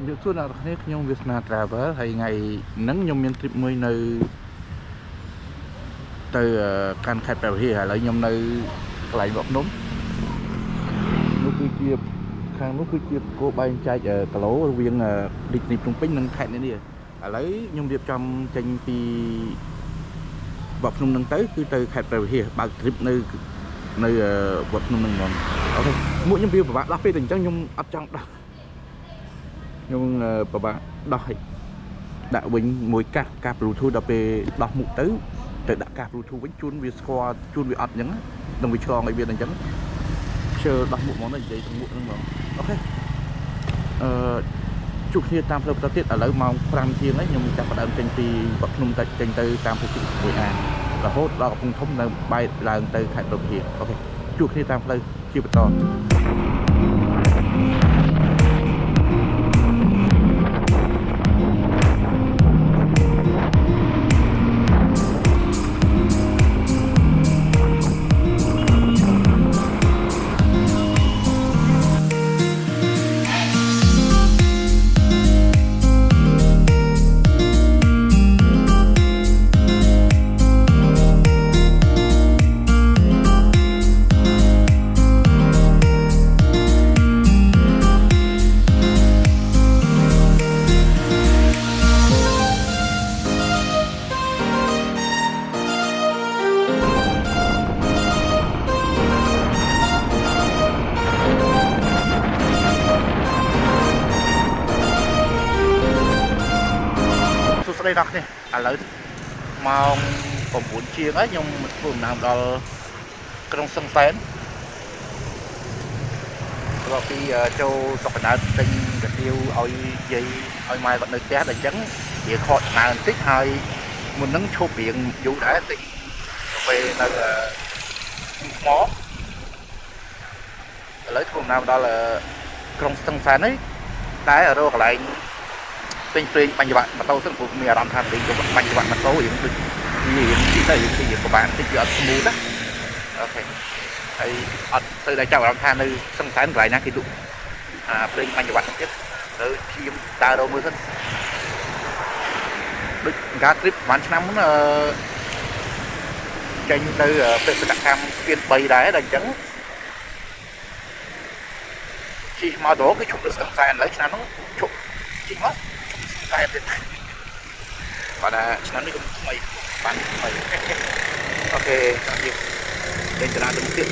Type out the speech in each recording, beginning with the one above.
Việc suốt nào thế nhưng Việt Nam Travel hay ngày nắng nhung miền trip mới nơi từ can khai bèo hi lại nhung nơi lại bọc núm lúc kia khang lúc kia cô bay trai ở cả lỗ viên địch nịp trung pinh nâng khai nữa đi lấy nhung điệp trong tranh pi bọc núm nâng tới cứ từ khai bèo hi bao trip nơi nơi bọc núm nâng ngon ok mỗi nhân viên của bạn đã phê tình chắc nhung ấp trong đó nhung của bạn đòi đạo bình mùi cà Bluetooth đập về đọc một tới để đã cà Bluetooth với chun vì score chun vì ọt nhẫn đồng vì cho người việt này chấn chờ đọc một món này vậy trong muộn mà ok chụp như tam hợp ta tiết ở lấy màu pram thiên ấy nhưng mình chắc phải trên thì vật nung tại trên từ tam phục buổi à là hốt đó cũng không là bay là từ khai đồng hiện ok chụp như tam hợp chưa bật to ស្ដីដល់គ្នាឥឡូវម៉ោង9ជាងហើយខ្ញុំធ្វើដំណើរដល់ក្រុងសឹងសែនដល់ពីចូលស្រុកកណ្ដាលទិញកាទៀវឲ្យយាយឲ្យម៉ែគាត់នៅផ្ទះដល់អញ្ចឹងវាខកដំណើរបន្តិចហើយមុននឹងឈប់រៀងយូរដែរទិញពេលនៅថ្មឥឡូវធ្វើដំណើរដល់ក្រុងសឹងសែនហើយតែរកកន្លែងពេញព្រេងបញ្ញវត្តម៉ូតូសិនព្រោះមានអារម្មណ៍ថាពេញបញ្ញវត្តម៉ូតូរៀងដូចរៀងទីទៅរៀងប្រហែលតិចវាអត់ស្មូតណាអូខេហើយអត់ទៅដល់ចាប់អារម្មណ៍ថានៅសឹងសែនកន្លែងណាគេទូព្រេងបញ្ញវត្តទៀតទៅឈាមដើររមើលសិនដូចការ trip ប្រហែលឆ្នាំមុនចេញទៅបេសកកម្មស្ពាន3ដែរដល់អញ្ចឹងជិះម៉ូតូគឺឈប់ទៅសឹងសែនឥឡូវឆ្នាំនោះឈប់ជិះមកតែទៀតបាទឆ្នាំនេះក៏ថ្មីបានថ្មីអូខេតាមទៀតលេងចរាចរណ៍ទៀត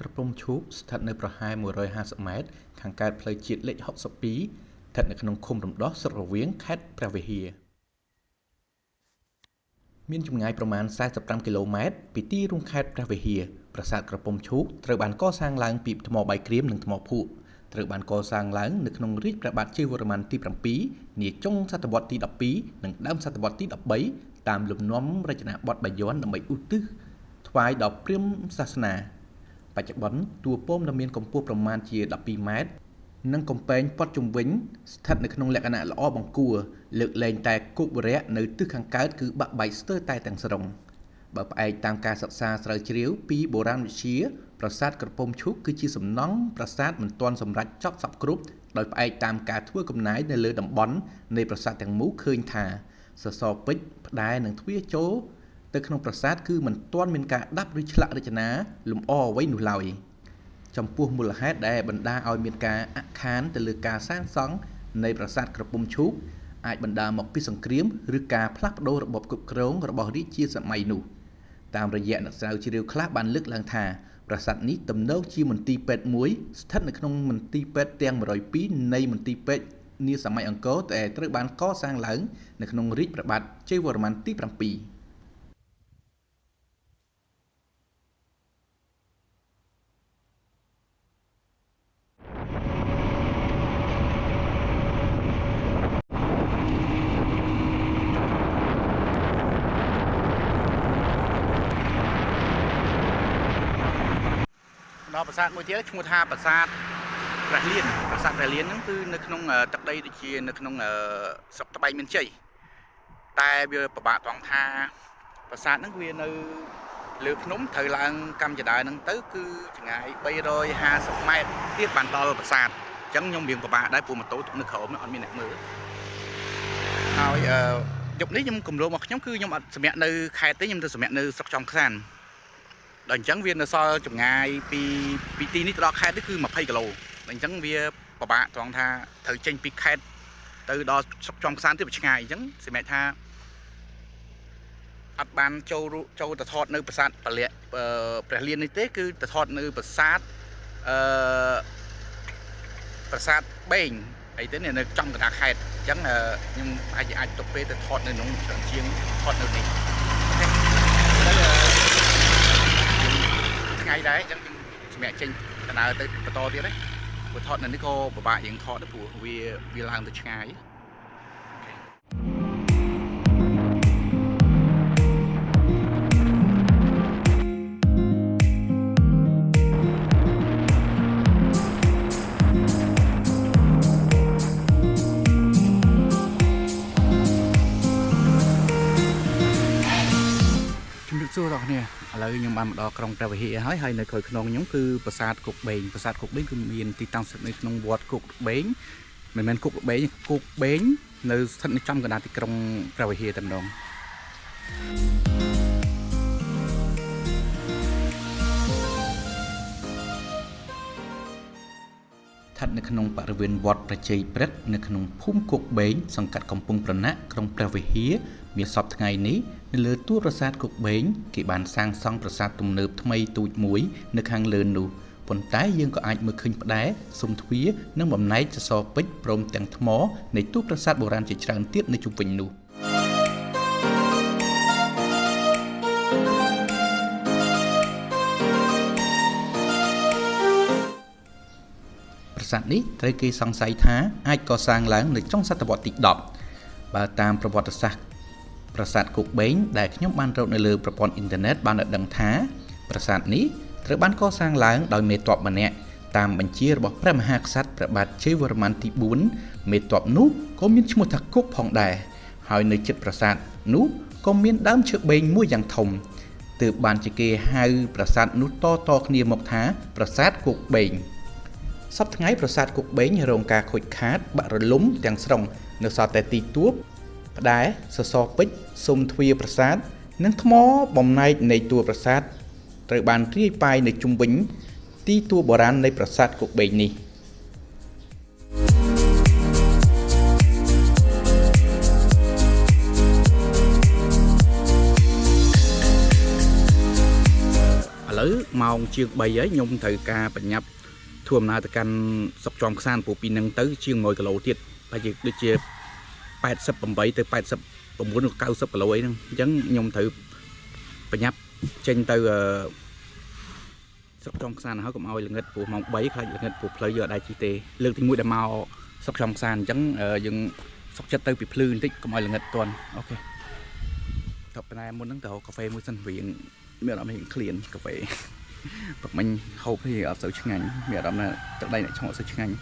ក្រពុំឈូកស្ថិតនៅប្រហែល150ម៉ែត្រខាងកើតផ្លូវជាតិលេខ62ស្ថិតនៅក្នុងឃុំរំដោះស្រុករវៀងខេត្តព្រះវិហារមានចម្ងាយប្រមាណ45គីឡូម៉ែត្រពីទីរួមខេត្តព្រះវិហារប្រាសាទក្រពុំឈូកត្រូវបានកសាងឡើងពីថ្មបាយក្រៀមនិងថ្មភក់ត្រូវបានកសាងឡើងនៅក្នុងរាជ្យព្រះបាទជ័យវរ្ម័នទី7នាចុងសតវត្សទី12និងដើមសតវត្សទី13តាមលំនាំរចនាបថបាយ័នដើម្បីឧទ្ទិសថ្វាយដល់ព្រាហ្មណ៍សាសនាបច្ចុប្បន្នតួប៉មដែលមានកម្ពស់ប្រមាណជា12ម៉ែត្រនិងកំពែងព័ទ្ធជុំវិញស្ថិតនៅក្នុងលក្ខណៈល្អបង្គួរលើកលែងតែគោបុរៈនៅទិសខាងកើតគឺបាក់បែកស្ទើរតែទាំងស្រុងបើផ្អែកតាមការសិក្សាស្រាវជ្រាវពីបុរាណវិទ្យាប្រាសាទក្រពុំឈូកគឺជាសំណង់ប្រាសាទមិនទាន់សម្រេចចប់សពគ្រប់ដោយផ្អែកតាមការធ្វើកំណាយនៅលើតំបន់នៃប្រាសាទទាំងមូលឃើញថា សសរពេជ្រផ្តែរនិងទ្វារចូលទៅក្នុងប្រាសាទគឺមិនទាន់មានការដាប់ឬឆ្លាក់រចនាលម្អអ្វីនោះឡើយចំពោះមូលហេតុដែលបណ្ដាលឲ្យមានការអាក់ខានទៅលើការសាងសង់នៃប្រាសាទក្រពុំឈូកអាចបណ្ដាលមកពីសង្គ្រាមឬការផ្លាស់ប្ដូររបបគ្រប់គ្រងរបស់រាជាសម័យនោះតាមរយៈអ្នកស្រាវជ្រាវខ្លះបានលើកឡើងថាប្រាសាទនេះទំនងជាមន្ទីរពេទ្យមួយស្ថិតនៅក្នុងមន្ទីរពេទ្យទាំង102នៃមន្ទីរពេទ្យនាសម័យអង្គរដែលត្រូវបានកសាងឡើងនៅក្នុងរាជព្រះបាទជ័យវរ្ម័នទី7ដល់ប្រាសាទមួយទៀតឈ្មោះថាប្រាសាទព្រះលៀនប្រាសាទព្រះលៀនហ្នឹងគឺនៅក្នុងទឹកដីដូចជានៅក្នុងស្រុកត្បែងមានជ័យតែវាពិបាកត្រង់ថាប្រាសាទហ្នឹងវានៅលើភ្នំត្រូវឡើងកម្មចដាហ្នឹងទៅគឺចម្ងាយ350ម៉ែត្រទៀតបានដល់ប្រាសាទអញ្ចឹងខ្ញុំរៀងពិបាកដែរព្រោះម៉ូតូទុកនៅក្រោមអត់មានអ្នកមើលហើយយប់នេះខ្ញុំគម្រោងរបស់ខ្ញុំគឺខ្ញុំអត់សម្រាប់នៅខេត្តទេខ្ញុំទៅសម្រាប់នៅស្រុកចំខ្សានដល់អញ្ចឹងវានៅសល់ចម្ងាយពីទីនេះទៅដល់ខេត្តនេះគឺ20គីឡូដល់អញ្ចឹងវាពិបាកត្រង់ថាត្រូវចេញពីខេត្តទៅដល់ស្រុកចំខ្សានទៀតវាឆ្ងាយអញ្ចឹងសម្រាប់ថាអត់បានចូលទៅថតនៅប្រាសាទព្រះលៀននេះទេគឺទៅថតនៅប្រាសាទបេងអីទៅនៅចំកណ្ដាលខេត្តអញ្ចឹងខ្ញុំអាចទុកពេលទៅថតនៅក្នុងច្រើនជាងថតនៅនេះថ្ងៃដែរអញ្ចឹងសម្រាប់ចេញដំណើរទៅបន្តទៀតណាព្រោះថតនៅនេះក៏ពិបាកយើងថតទៅព្រោះវាឡើងទៅឆ្ងាយសួរបងប្អូនឥឡូវខ្ញុំបានមកដល់ក្រុងព្រះវិហារហើយនៅក្រោយខ្នងខ្ញុំគឺប្រាសាទគុកបេងប្រាសាទគុកបេងគឺមានទីតាំងស្ថិតនៅក្នុងវត្តគុកបេងមិនមែនគុកបេងគុកបេងនៅស្ថិតនៅចំកណ្ដាលទីក្រុងព្រះវិហារតែម្ដងស្ថិតនៅក្នុងបរិវេណវត្តប្រជ័យព្រឹទ្ធនៅក្នុងភូមិគុកបេងសង្កាត់កំពង់ប្រណាក់ក្រុងព្រះវិហារមានសពថ្ងៃនេះនៅលើតួប្រាសាទគុកបេងគេបានសាងសង់ប្រាសាទទំនើបថ្មីទូចមួយនៅខាងលើនោះប៉ុន្តែយើងក៏អាចមើលឃើញផ្តែរស៊ុមទ្វារនិងបំណែកសសរពេជ្រព្រមទាំងថ្មនៃតួប្រាសាទបុរាណជាច្រើនទៀតនៅជុំវិញនោះប្រាសាទនេះត្រូវគេសង្ស័យថាអាចកសាងឡើងនៅចុងសតវត្សទី10បើតាមប្រវត្តិសាស្ត្រប្រាសាទគុកបេងដែលខ្ញុំបានរកនៅលើប្រព័ន្ធអ៊ីនធឺណិតបានដឹងថាប្រាសាទនេះត្រូវបានកសាងឡើងដោយមេទ័ពម្នាក់តាមបញ្ជារបស់ព្រះមហាក្សត្រព្រះបាទជ័យវរ្ម័នទី4មេទ័ពនោះក៏មានឈ្មោះថាគុកផងដែរហើយនៅជិតប្រាសាទនោះក៏មានដើមឈើបេងមួយយ៉ាងធំទើបបានជាគេហៅប្រាសាទនោះតគ្នាមកថាប្រាសាទគុកបេងសប្តាហ៍ថ្ងៃប្រាសាទគុកបេងរងការខូចខាតបាក់រលំទាំងស្រុងនៅសល់តែទីទួបផ្តែរសសរពេជ្រស៊ុមទ្វារប្រាសាទនិងថ្មបំណែកនៃតួប្រាសាទត្រូវបានរាយប៉ាយនៅជុំវិញទីតួបុរាណនៃប្រាសាទគុកបេងនេះឥឡូវម៉ោងជាង3ហើយខ្ញុំត្រូវការបញ្ញាប់ធ្វើដំណើរទៅកាន់ស្រុកចំខ្សានព្រោះពីនឹងទៅជាង100គីឡូទៀតហើយដូចជា88ទៅ89 90គីឡូអីហ្នឹងអញ្ចឹងខ្ញុំត្រូវបញ្ញាប់ចេញទៅស្រុកចំខ្សានហើយកុំឲ្យល្ងិតព្រោះម៉ោង3ខ្លាចល្ងិតព្រោះផ្លូវយើងអត់ដែរជិះទេលើកទី1ដែលមកស្រុកចំខ្សានអញ្ចឹងយើងសុកចិត្តទៅពីភ្លឺបន្តិចកុំឲ្យល្ងិតទាន់អូខេតបតែមុនហ្នឹងទៅរកកាហ្វេមួយសិនវាមានអារម្មណ៍ឃ្លានកាហ្វេព្រោះមិញហូបនេះអត់សូវឆ្ងាញ់មានអារម្មណ៍ថាទឹកដីអ្នកឆុងអត់សូវឆ្ងាញ់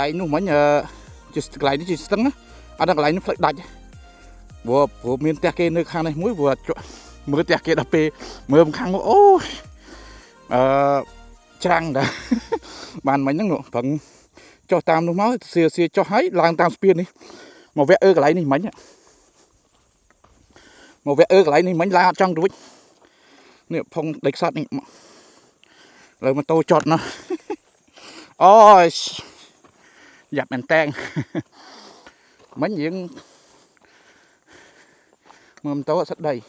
lại nụ mấy chỉ lại đi chỉ tưng á ăn cái lại nó phải đạch vừa miền tây kia nơi khang này muối vừa mưa tây kia đập pe mưa khang ô trang đã bàn mấy nhang nụ phần cho tam nó máu xìa cho hái lang tam spiên đi một vẽ cái lại này mấy một vẽ cái lại này mấy la trong rồi nè phong địch sát này rồi mà tôi chọt nó ôi dập mình tan mấy những mầm tố sắt đầy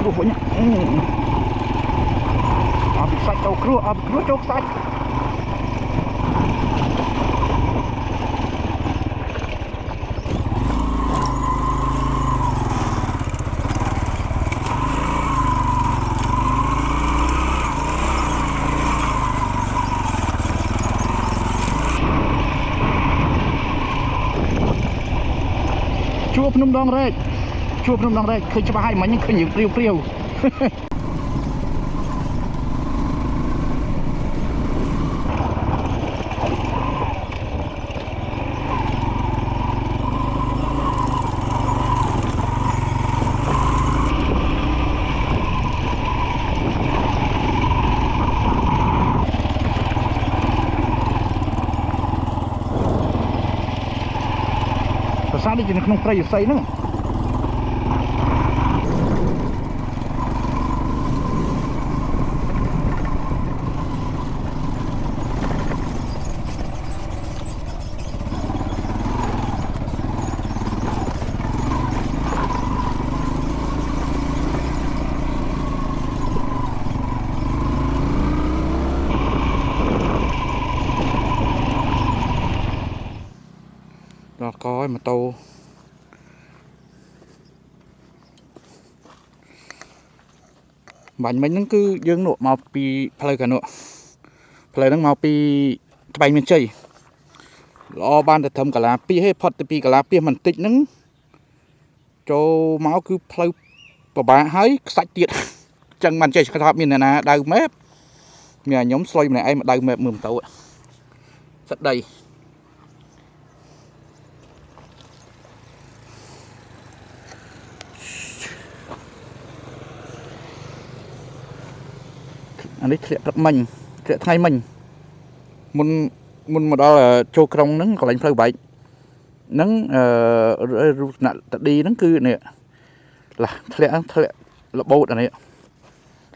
Aduh banyak. Habis sak. Châu cua châu xanh. Chua Phnom Dong Rek khơi cho bà hai mà nhưng khơi nhiều priêu sao đi chỉ không phải xây nữa đó coi mà tàu bánh mình nó cứ dương nụ màu pi plei cả nụ plei nó màu pi bay miền tây lo ban để thầm cả là pi hết phật pi cả là pi mình tịt nứng cho máu cứ plei bà hái sạch tiệt chân mình chơi khắp miền này nè đầu mép nhà nhóm xoay này ai mà đầu mép mượm tàu rất đầy anh ấy thiệt rất mình thiệt thay mình muốn mà đó là châu krong nứng còn lạnh phơi bệnh nứng đi nứng cứ nè là thiệt là bột này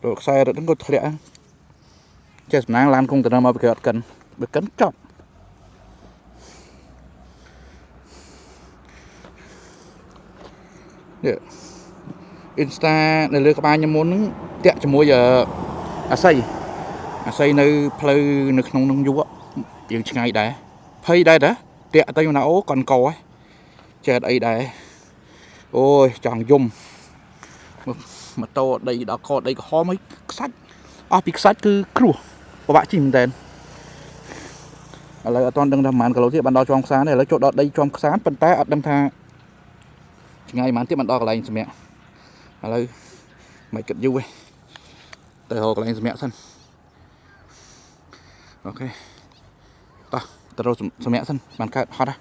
rồi xe rồi nứng có thiệt chơi nàng lan công từ nào mà bị cấn chọc Insta này lừa các bạn muốn nứng tiện cho mua giờ xây nơi plei nơi không nông du á những ngày đấy phơi đây đó tiện tay mà ố còn cầu ấy chơi đây đấy ôi chẳng dùng mà to đây đã có đây có khó mấy sách bị sách cứ cua của bạn chìm đèn là toàn đừng làm màn cái lối thì bạn đo trong sáng này lấy chỗ đó đây trong sáng phần té ở đâm tha ngày màn tiếp bạn đo cái này mẹ là mày cật vui từ hồ cái này mẹ sân ok ta rồi mẹ sân bàn cát hot á